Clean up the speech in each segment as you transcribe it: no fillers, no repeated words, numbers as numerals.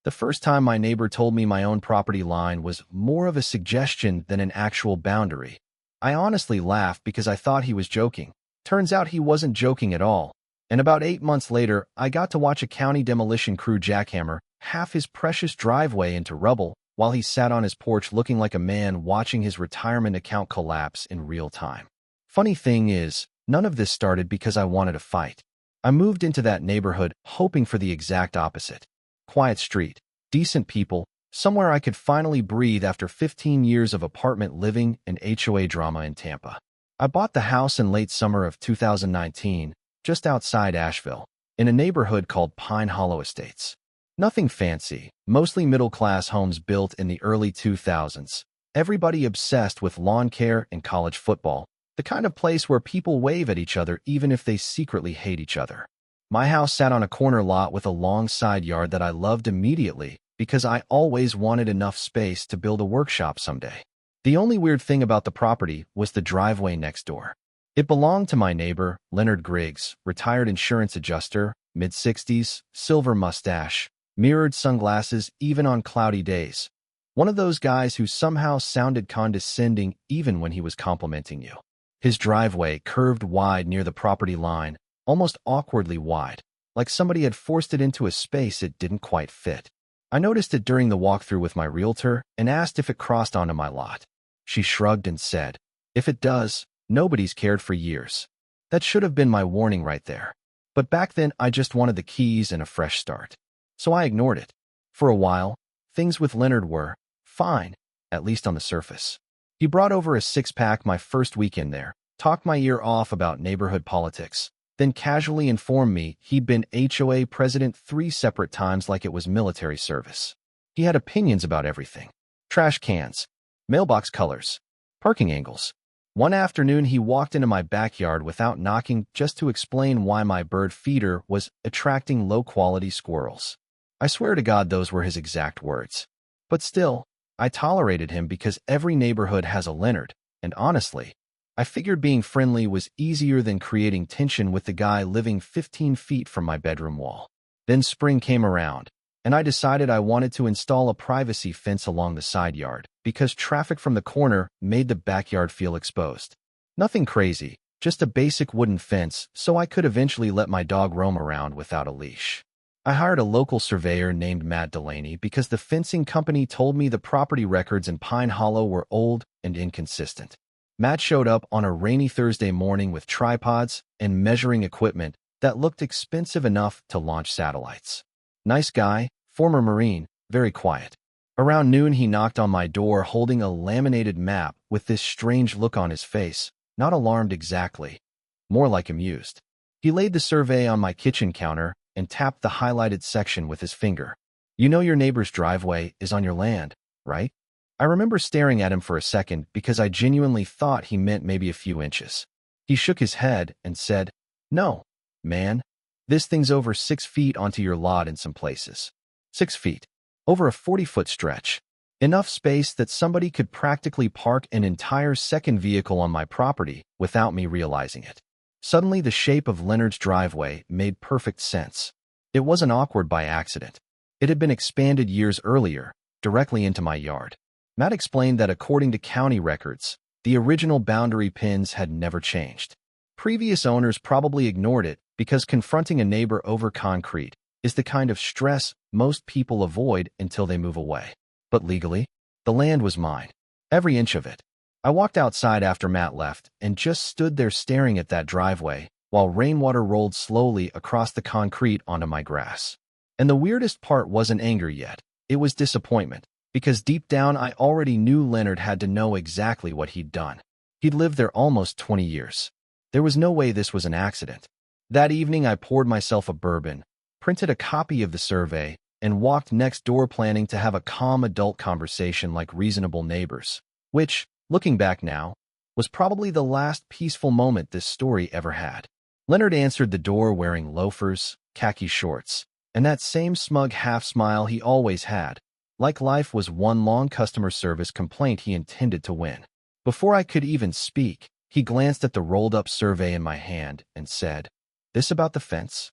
The first time my neighbor told me my own property line was more of a suggestion than an actual boundary, I honestly laughed because I thought he was joking. Turns out he wasn't joking at all. And about 8 months later, I got to watch a county demolition crew jackhammer half his precious driveway into rubble while he sat on his porch looking like a man watching his retirement account collapse in real time. Funny thing is, none of this started because I wanted a fight. I moved into that neighborhood hoping for the exact opposite. Quiet street, decent people, somewhere I could finally breathe after 15 years of apartment living and HOA drama in Tampa. I bought the house in late summer of 2019, just outside Asheville, in a neighborhood called Pine Hollow Estates. Nothing fancy, mostly middle-class homes built in the early 2000s. Everybody obsessed with lawn care and college football, the kind of place where people wave at each other even if they secretly hate each other. My house sat on a corner lot with a long side yard that I loved immediately because I always wanted enough space to build a workshop someday. The only weird thing about the property was the driveway next door. It belonged to my neighbor, Leonard Griggs, retired insurance adjuster, mid-60s, silver mustache, mirrored sunglasses even on cloudy days. One of those guys who somehow sounded condescending even when he was complimenting you. His driveway curved wide near the property line, almost awkwardly wide, like somebody had forced it into a space it didn't quite fit. I noticed it during the walkthrough with my realtor and asked if it crossed onto my lot. She shrugged and said, "If it does, nobody's cared for years." That should have been my warning right there. But back then, I just wanted the keys and a fresh start. So I ignored it. For a while, things with Leonard were fine, at least on the surface. He brought over a six-pack my first weekend there, talked my ear off about neighborhood politics, then casually informed me he'd been HOA president 3 separate times like it was military service. He had opinions about everything. Trash cans, mailbox colors, parking angles. One afternoon, he walked into my backyard without knocking just to explain why my bird feeder was attracting low-quality squirrels. I swear to God those were his exact words. But still, I tolerated him because every neighborhood has a Leonard, and honestly, I figured being friendly was easier than creating tension with the guy living 15 feet from my bedroom wall. Then spring came around, and I decided I wanted to install a privacy fence along the side yard because traffic from the corner made the backyard feel exposed. Nothing crazy, just a basic wooden fence so I could eventually let my dog roam around without a leash. I hired a local surveyor named Matt Delaney because the fencing company told me the property records in Pine Hollow were old and inconsistent. Matt showed up on a rainy Thursday morning with tripods and measuring equipment that looked expensive enough to launch satellites. Nice guy, former Marine, very quiet. Around noon, he knocked on my door holding a laminated map with this strange look on his face, not alarmed exactly, more like amused. He laid the survey on my kitchen counter and tapped the highlighted section with his finger. "You know your neighbor's driveway is on your land, right?" I remember staring at him for a second because I genuinely thought he meant maybe a few inches. He shook his head and said, "No, man. This thing's over 6 feet onto your lot in some places. 6 feet. Over a 40-foot stretch. Enough space that somebody could practically park an entire second vehicle on my property without me realizing it." Suddenly, the shape of Leonard's driveway made perfect sense. It wasn't awkward by accident. It had been expanded years earlier, directly into my yard. Matt explained that according to county records, the original boundary pins had never changed. Previous owners probably ignored it because confronting a neighbor over concrete is the kind of stress most people avoid until they move away. But legally, the land was mine. Every inch of it. I walked outside after Matt left and just stood there staring at that driveway while rainwater rolled slowly across the concrete onto my grass. And the weirdest part wasn't anger yet. It was disappointment, because deep down I already knew Leonard had to know exactly what he'd done. He'd lived there almost 20 years. There was no way this was an accident. That evening I poured myself a bourbon, printed a copy of the survey, and walked next door planning to have a calm adult conversation like reasonable neighbors, which, looking back now, was probably the last peaceful moment this story ever had. Leonard answered the door wearing loafers, khaki shorts, and that same smug half-smile he always had, like life was one long customer service complaint he intended to win. Before I could even speak, he glanced at the rolled-up survey in my hand and said, "This about the fence?"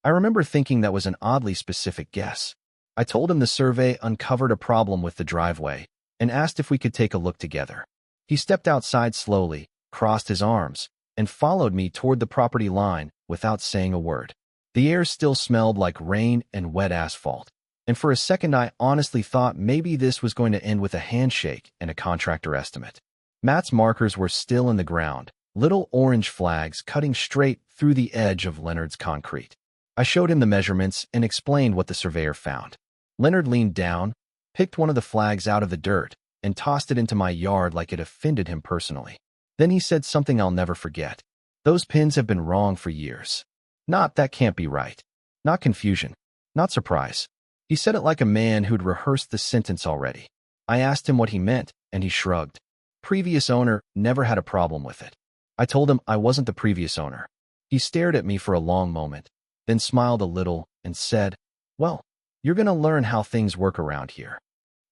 I remember thinking that was an oddly specific guess. I told him the survey uncovered a problem with the driveway and asked if we could take a look together. He stepped outside slowly, crossed his arms, and followed me toward the property line without saying a word. The air still smelled like rain and wet asphalt, and for a second I honestly thought maybe this was going to end with a handshake and a contractor estimate. Matt's markers were still in the ground, little orange flags cutting straight through the edge of Leonard's concrete. I showed him the measurements and explained what the surveyor found. Leonard leaned down, picked one of the flags out of the dirt, and tossed it into my yard like it offended him personally. Then he said something I'll never forget. "Those pins have been wrong for years." Not "that can't be right." Not confusion. Not surprise. He said it like a man who'd rehearsed the sentence already. I asked him what he meant, and he shrugged. Previous owner never had a problem with it. I told him I wasn't the previous owner. He stared at me for a long moment, then smiled a little and said, "Well, you're going to learn how things work around here."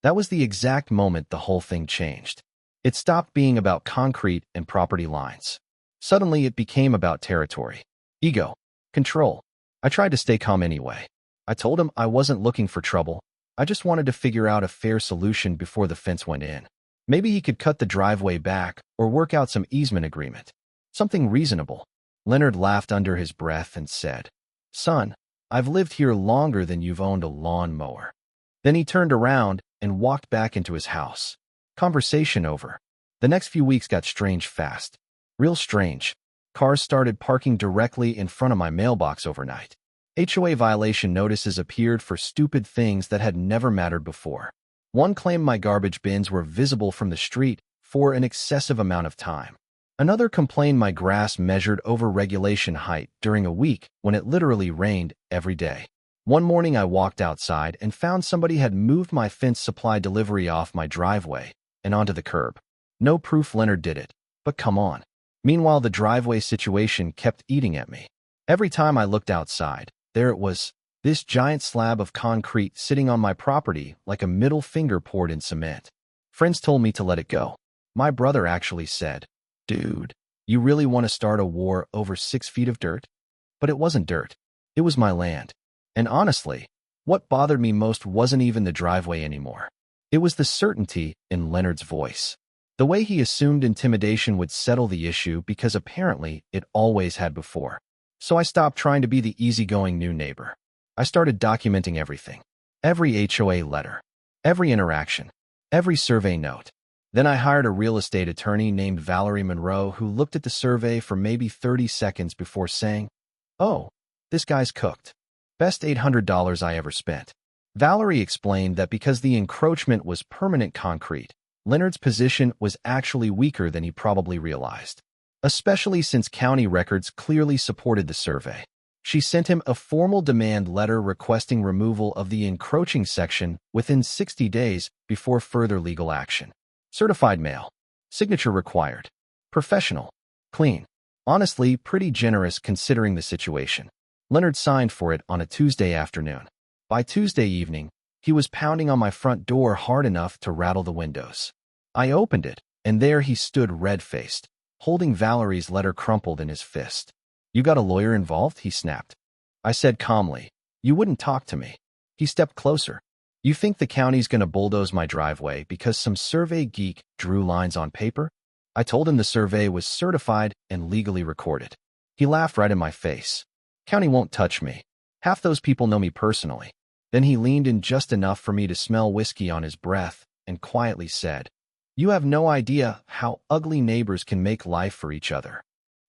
That was the exact moment the whole thing changed. It stopped being about concrete and property lines. Suddenly it became about territory, ego, control. I tried to stay calm anyway. I told him I wasn't looking for trouble. I just wanted to figure out a fair solution before the fence went in. Maybe he could cut the driveway back or work out some easement agreement. Something reasonable. Leonard laughed under his breath and said, "Son, I've lived here longer than you've owned a lawn mower." Then he turned around and walked back into his house. Conversation over. The next few weeks got strange fast. Real strange. Cars started parking directly in front of my mailbox overnight. HOA violation notices appeared for stupid things that had never mattered before. One claimed my garbage bins were visible from the street for an excessive amount of time. Another complained my grass measured over regulation height during a week when it literally rained every day. One morning I walked outside and found somebody had moved my fence supply delivery off my driveway and onto the curb. No proof Leonard did it, but come on. Meanwhile, the driveway situation kept eating at me. Every time I looked outside, there it was, this giant slab of concrete sitting on my property like a middle finger poured in cement. Friends told me to let it go. My brother actually said, "Dude, you really want to start a war over 6 feet of dirt?" But it wasn't dirt. It was my land. And honestly, what bothered me most wasn't even the driveway anymore. It was the certainty in Leonard's voice. The way he assumed intimidation would settle the issue because apparently it always had before. So I stopped trying to be the easygoing new neighbor. I started documenting everything. Every HOA letter. Every interaction. Every survey note. Then I hired a real estate attorney named Valerie Monroe who looked at the survey for maybe 30 seconds before saying, "Oh, this guy's cooked. Best $800 I ever spent." Valerie explained that because the encroachment was permanent concrete, Leonard's position was actually weaker than he probably realized, especially since county records clearly supported the survey. She sent him a formal demand letter requesting removal of the encroaching section within 60 days before further legal action. Certified mail. Signature required. Professional. Clean. Honestly, pretty generous considering the situation. Leonard signed for it on a Tuesday afternoon. By Tuesday evening, he was pounding on my front door hard enough to rattle the windows. I opened it, and there he stood red-faced, holding Valerie's letter crumpled in his fist. "You got a lawyer involved?" he snapped. I said calmly, "You wouldn't talk to me." He stepped closer. "You think the county's gonna bulldoze my driveway because some survey geek drew lines on paper?" I told him the survey was certified and legally recorded. He laughed right in my face. "County won't touch me. Half those people know me personally." Then he leaned in just enough for me to smell whiskey on his breath and quietly said, "You have no idea how ugly neighbors can make life for each other."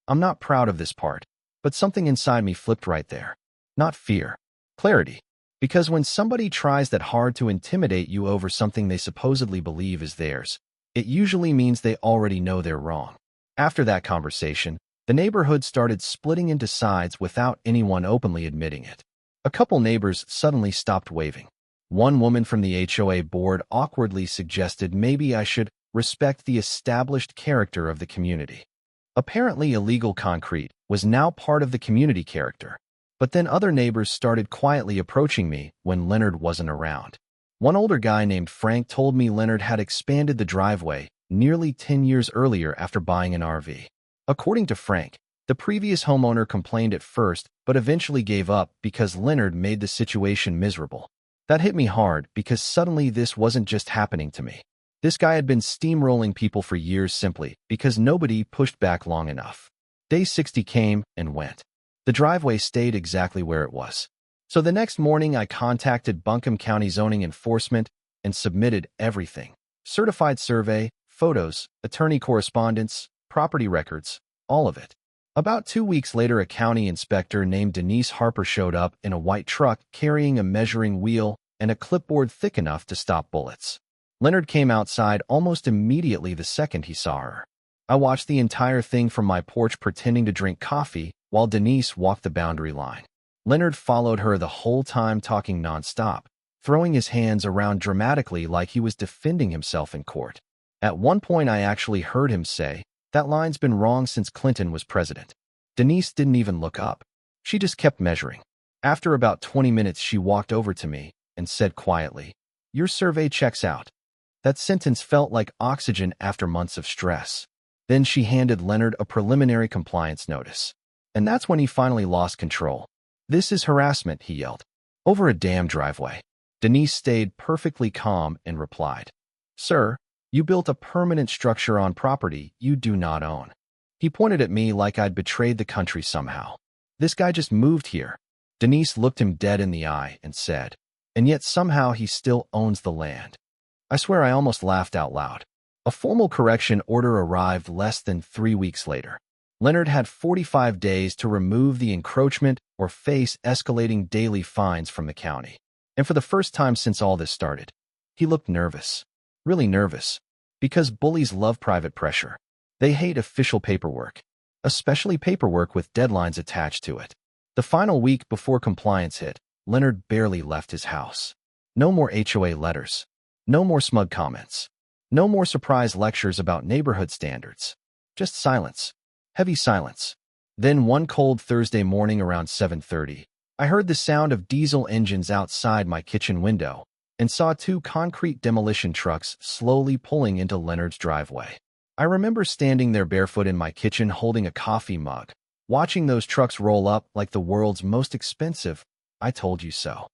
I'm not proud of this part, but something inside me flipped right there. Not fear. Clarity. Because when somebody tries that hard to intimidate you over something they supposedly believe is theirs, it usually means they already know they're wrong. After that conversation, the neighborhood started splitting into sides without anyone openly admitting it. A couple neighbors suddenly stopped waving. One woman from the HOA board awkwardly suggested maybe I should respect the established character of the community. Apparently, illegal concrete was now part of the community character, but then other neighbors started quietly approaching me when Leonard wasn't around. One older guy named Frank told me Leonard had expanded the driveway nearly 10 years earlier after buying an RV. According to Frank, the previous homeowner complained at first but eventually gave up because Leonard made the situation miserable. That hit me hard because suddenly this wasn't just happening to me. This guy had been steamrolling people for years simply because nobody pushed back long enough. Day 60 came and went. The driveway stayed exactly where it was. So the next morning I contacted Buncombe County Zoning Enforcement and submitted everything. Certified survey, photos, attorney correspondence, property records, all of it. About 2 weeks later, a county inspector named Denise Harper showed up in a white truck carrying a measuring wheel and a clipboard thick enough to stop bullets. Leonard came outside almost immediately the second he saw her. I watched the entire thing from my porch pretending to drink coffee while Denise walked the boundary line. Leonard followed her the whole time talking nonstop, throwing his hands around dramatically like he was defending himself in court. At one point I actually heard him say, "That line's been wrong since Clinton was president." Denise didn't even look up. She just kept measuring. After about 20 minutes she walked over to me and said quietly, "Your survey checks out." That sentence felt like oxygen after months of stress. Then she handed Leonard a preliminary compliance notice. And that's when he finally lost control. "This is harassment," he yelled. "Over a damn driveway." Denise stayed perfectly calm and replied, "Sir, you built a permanent structure on property you do not own." He pointed at me like I'd betrayed the country somehow. "This guy just moved here." Denise looked him dead in the eye and said, "And yet somehow he still owns the land." I swear I almost laughed out loud. A formal correction order arrived less than 3 weeks later. Leonard had 45 days to remove the encroachment or face escalating daily fines from the county. And for the first time since all this started, he looked nervous. Really nervous. Because bullies love private pressure. They hate official paperwork. Especially paperwork with deadlines attached to it. The final week before compliance hit, Leonard barely left his house. No more HOA letters. No more smug comments. No more surprise lectures about neighborhood standards. Just silence. Heavy silence. Then one cold Thursday morning around 7:30, I heard the sound of diesel engines outside my kitchen window and saw 2 concrete demolition trucks slowly pulling into Leonard's driveway. I remember standing there barefoot in my kitchen holding a coffee mug, watching those trucks roll up like the world's most expensive "I told you so."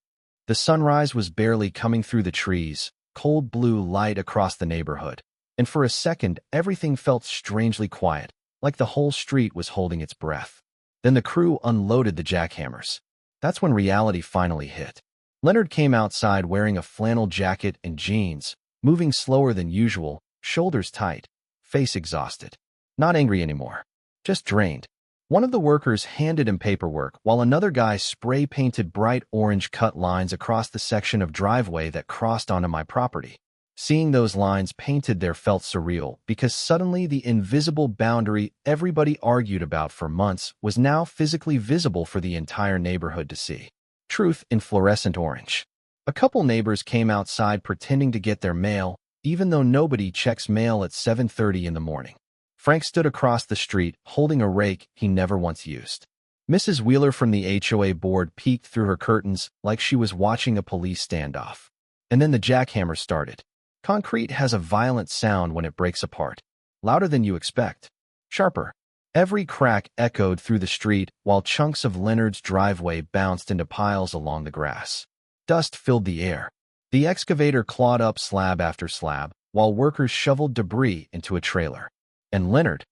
The sunrise was barely coming through the trees, cold blue light across the neighborhood, and for a second everything felt strangely quiet, like the whole street was holding its breath. Then the crew unloaded the jackhammers. That's when reality finally hit. Leonard came outside wearing a flannel jacket and jeans, moving slower than usual, shoulders tight, face exhausted. Not angry anymore, just drained. One of the workers handed him paperwork while another guy spray-painted bright orange cut lines across the section of driveway that crossed onto my property. Seeing those lines painted there felt surreal because suddenly the invisible boundary everybody argued about for months was now physically visible for the entire neighborhood to see. Truth in fluorescent orange. A couple neighbors came outside pretending to get their mail, even though nobody checks mail at 7:30 in the morning. Frank stood across the street, holding a rake he never once used. Mrs. Wheeler from the HOA board peeked through her curtains like she was watching a police standoff. And then the jackhammer started. Concrete has a violent sound when it breaks apart. Louder than you expect. Sharper. Every crack echoed through the street while chunks of Leonard's driveway bounced into piles along the grass. Dust filled the air. The excavator clawed up slab after slab while workers shoveled debris into a trailer. And Leonard,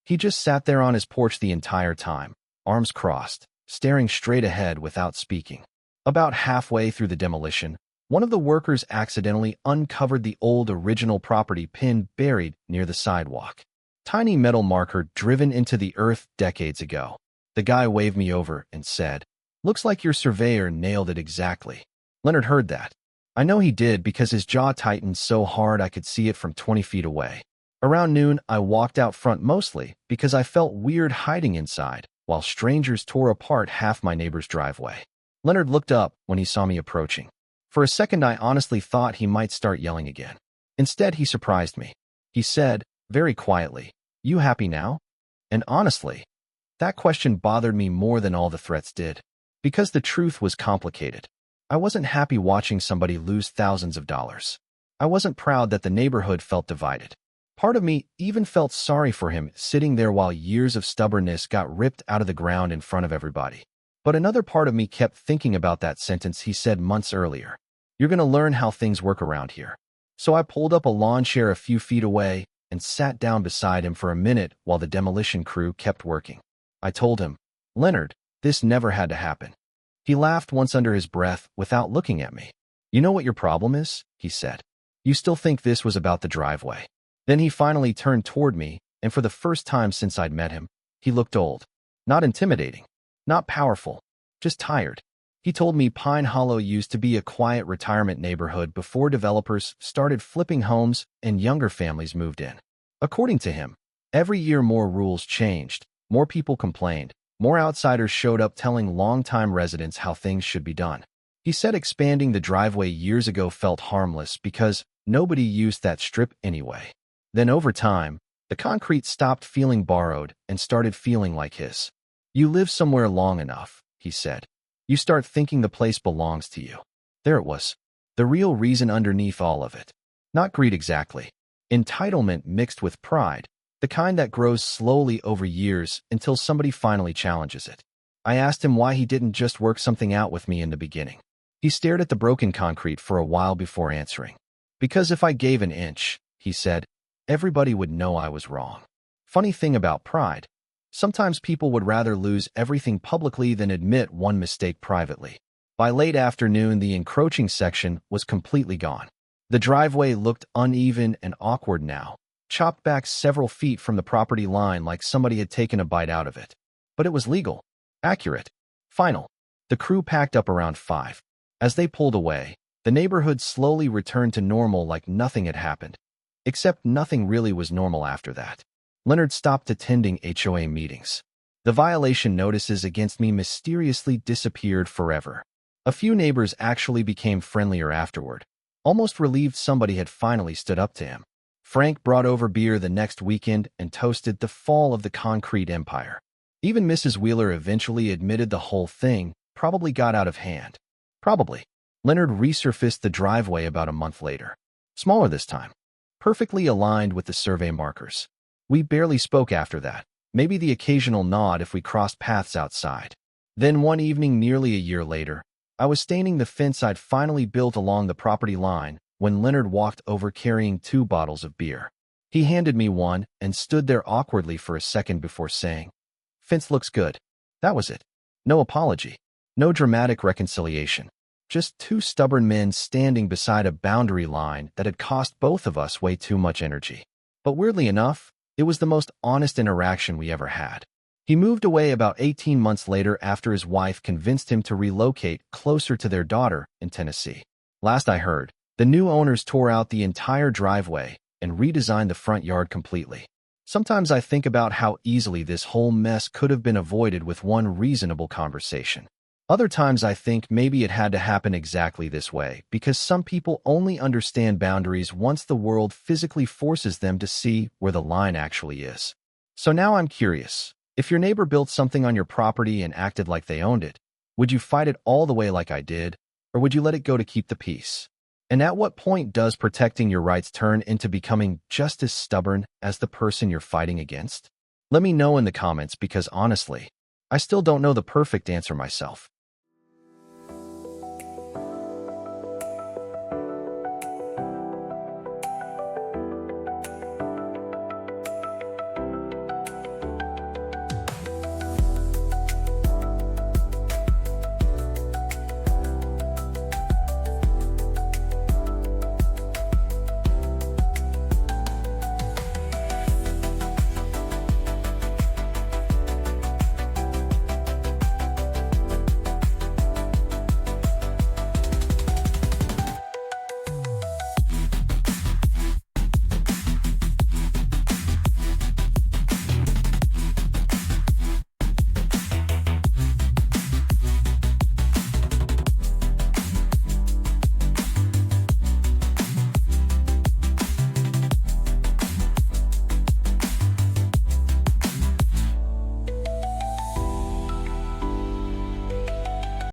he just sat there on his porch the entire time, arms crossed, staring straight ahead without speaking. About halfway through the demolition, one of the workers accidentally uncovered the old original property pin buried near the sidewalk. Tiny metal marker driven into the earth decades ago. The guy waved me over and said, "Looks like your surveyor nailed it exactly." Leonard heard that. I know he did because his jaw tightened so hard I could see it from 20 feet away. Around noon, I walked out front mostly because I felt weird hiding inside, while strangers tore apart half my neighbor's driveway. Leonard looked up when he saw me approaching. For a second, I honestly thought he might start yelling again. Instead, he surprised me. He said, very quietly, "You happy now?" And honestly, that question bothered me more than all the threats did. Because the truth was complicated. I wasn't happy watching somebody lose thousands of dollars. I wasn't proud that the neighborhood felt divided. Part of me even felt sorry for him sitting there while years of stubbornness got ripped out of the ground in front of everybody. But another part of me kept thinking about that sentence he said months earlier. You're going to learn how things work around here. So I pulled up a lawn chair a few feet away and sat down beside him for a minute while the demolition crew kept working. I told him, "Leonard, this never had to happen." He laughed once under his breath without looking at me. "You know what your problem is?" he said. "You still think this was about the driveway." Then he finally turned toward me, and for the first time since I'd met him, he looked old. Not intimidating, not powerful, just tired. He told me Pine Hollow used to be a quiet retirement neighborhood before developers started flipping homes and younger families moved in. According to him, every year more rules changed, more people complained, more outsiders showed up telling longtime residents how things should be done. He said expanding the driveway years ago felt harmless because nobody used that strip anyway. Then over time, the concrete stopped feeling borrowed and started feeling like his. You live somewhere long enough, he said. You start thinking the place belongs to you. There it was. The real reason underneath all of it. Not greed exactly. Entitlement mixed with pride. The kind that grows slowly over years until somebody finally challenges it. I asked him why he didn't just work something out with me in the beginning. He stared at the broken concrete for a while before answering. Because if I gave an inch, he said, everybody would know I was wrong. Funny thing about pride. Sometimes people would rather lose everything publicly than admit one mistake privately. By late afternoon, the encroaching section was completely gone. The driveway looked uneven and awkward now, chopped back several feet from the property line like somebody had taken a bite out of it. But it was legal, accurate, final. The crew packed up around 5. As they pulled away, the neighborhood slowly returned to normal like nothing had happened. Except nothing really was normal after that. Leonard stopped attending HOA meetings. The violation notices against me mysteriously disappeared forever. A few neighbors actually became friendlier afterward, almost relieved somebody had finally stood up to him. Frank brought over beer the next weekend and toasted the fall of the concrete empire. Even Mrs. Wheeler eventually admitted the whole thing probably got out of hand. Probably. Leonard resurfaced the driveway about a month later. Smaller this time. Perfectly aligned with the survey markers. We barely spoke after that, maybe the occasional nod if we crossed paths outside. Then one evening nearly a year later, I was staining the fence I'd finally built along the property line when Leonard walked over carrying 2 bottles of beer. He handed me one and stood there awkwardly for a second before saying, "Fence looks good." That was it. No apology. No dramatic reconciliation. Just 2 stubborn men standing beside a boundary line that had cost both of us way too much energy. But weirdly enough, it was the most honest interaction we ever had. He moved away about 18 months later after his wife convinced him to relocate closer to their daughter in Tennessee. Last I heard, the new owners tore out the entire driveway and redesigned the front yard completely. Sometimes I think about how easily this whole mess could have been avoided with one reasonable conversation. Other times I think maybe it had to happen exactly this way because some people only understand boundaries once the world physically forces them to see where the line actually is. So now I'm curious, if your neighbor built something on your property and acted like they owned it, would you fight it all the way like I did, or would you let it go to keep the peace? And at what point does protecting your rights turn into becoming just as stubborn as the person you're fighting against? Let me know in the comments because honestly, I still don't know the perfect answer myself.